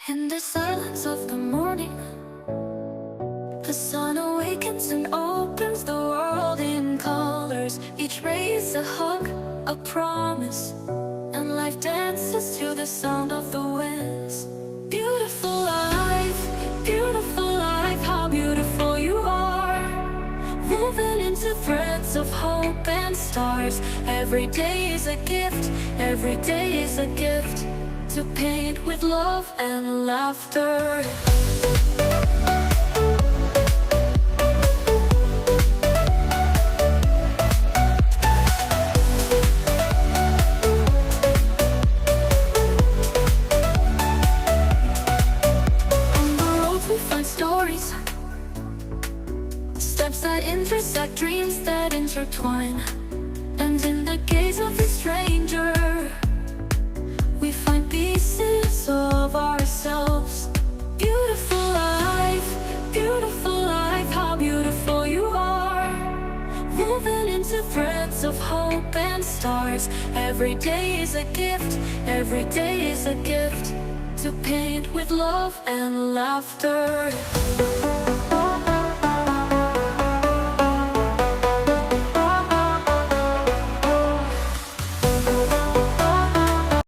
In the silence of the morning, the sun awakens and opens the world in colors. Each ray is a hug, a promise, and life dances to the sound of the winds. Beautiful life, how beautiful you are. Woven into threads of hope and stars. Every day is a gift, every day is a gift, to paint with love and laughter. On the road we find stories, steps that intersect, dreams that intertwine. And in the gaze of the stranger, we find pieces of ourselves. Beautiful life, how beautiful you are. Woven into threads of hope and stars. Every day is a gift, every day is a gift, to paint with love and laughter.